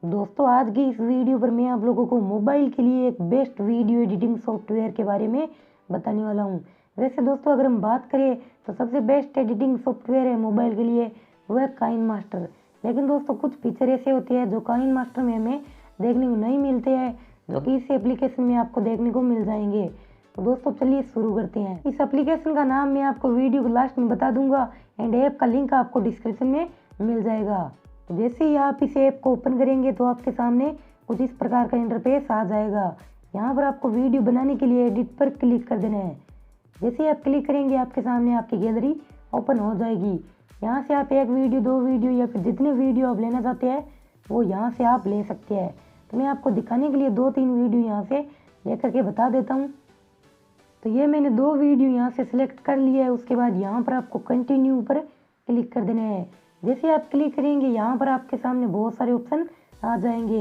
दोस्तों आज की इस वीडियो पर मैं आप लोगों को मोबाइल के लिए एक बेस्ट वीडियो एडिटिंग सॉफ्टवेयर के बारे में बताने वाला हूं। वैसे दोस्तों अगर हम बात करें तो सबसे बेस्ट एडिटिंग सॉफ्टवेयर है मोबाइल के लिए वो है काइन मास्टर। लेकिन दोस्तों कुछ फीचर ऐसे होते हैं जो काइन मास्टर में हमें देखने को नहीं मिलते हैं, जो कि इस एप्लीकेशन में आपको देखने को मिल जाएंगे। तो दोस्तों चलिए शुरू करते हैं। इस एप्लीकेशन का नाम मैं आपको वीडियो को लास्ट में बता दूंगा एंड ऐप का लिंक आपको डिस्क्रिप्शन में मिल जाएगा। तो जैसे ही आप इस ऐप को ओपन करेंगे तो आपके सामने कुछ इस प्रकार का इंटरफेस आ जाएगा। यहाँ पर आपको वीडियो बनाने के लिए एडिट पर क्लिक कर देना है। जैसे ही आप क्लिक करेंगे आपके सामने आपकी गैलरी ओपन हो जाएगी। यहाँ से आप एक वीडियो, दो वीडियो या फिर जितने वीडियो आप लेना चाहते हैं वो यहाँ से आप ले सकते हैं। तो मैं आपको दिखाने के लिए 2-3 वीडियो यहाँ से लेकर के बता देता हूँ। तो ये मैंने 2 वीडियो यहाँ से सिलेक्ट कर लिया है। उसके बाद यहाँ पर आपको कंटिन्यू पर क्लिक कर देना है। जैसे आप क्लिक करेंगे यहाँ पर आपके सामने बहुत सारे ऑप्शन आ जाएंगे।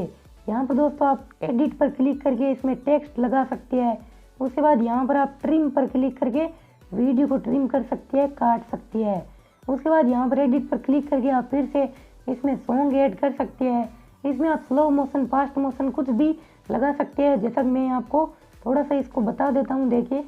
यहाँ पर दोस्तों आप एडिट पर क्लिक करके इसमें टेक्स्ट लगा सकते हैं। उसके बाद यहाँ पर आप ट्रिम पर क्लिक करके वीडियो को ट्रिम कर सकते हैं, काट सकते हैं। उसके बाद यहाँ पर एडिट पर क्लिक करके आप फिर से इसमें सॉन्ग ऐड कर सकते हैं। इसमें आप स्लो मोशन, फास्ट मोशन कुछ भी लगा सकते हैं। जैसा कि मैं आपको थोड़ा सा इसको बता देता हूँ, देखिए।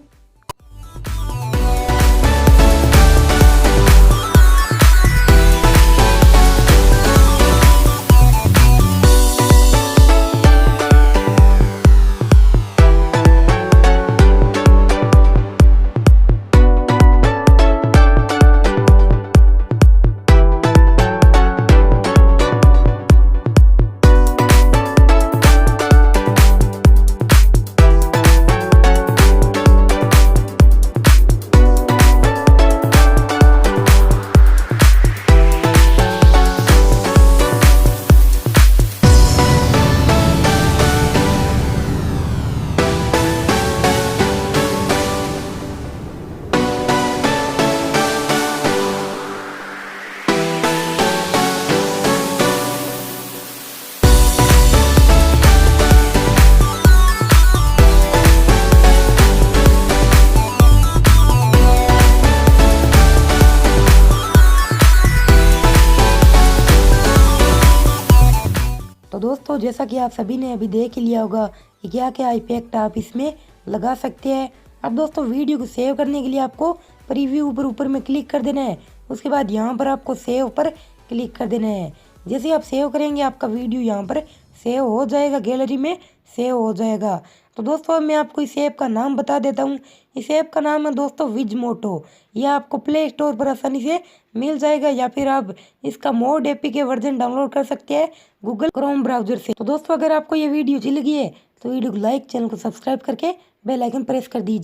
तो दोस्तों जैसा कि आप सभी ने अभी देख ही लिया होगा कि क्या क्या इफेक्ट आप इसमें लगा सकते हैं। अब दोस्तों वीडियो को सेव करने के लिए आपको प्रीव्यू ऊपर में क्लिक कर देना है। उसके बाद यहाँ पर आपको सेव पर क्लिक कर देना है। जैसे आप सेव करेंगे आपका वीडियो यहाँ पर सेव हो जाएगा, गैलरी में सेव हो जाएगा। तो दोस्तों अब मैं आपको इस ऐप का नाम बता देता हूँ। इस ऐप का नाम है दोस्तों विजमोटो। यह आपको प्ले स्टोर पर आसानी से मिल जाएगा या फिर आप इसका मोड एपी के वर्जन डाउनलोड कर सकते हैं गूगल क्रोम ब्राउजर से। तो दोस्तों अगर आपको ये वीडियो अच्छी लगी है तो वीडियो को लाइक, चैनल को सब्सक्राइब करके बेल आइकन प्रेस कर दीजिए।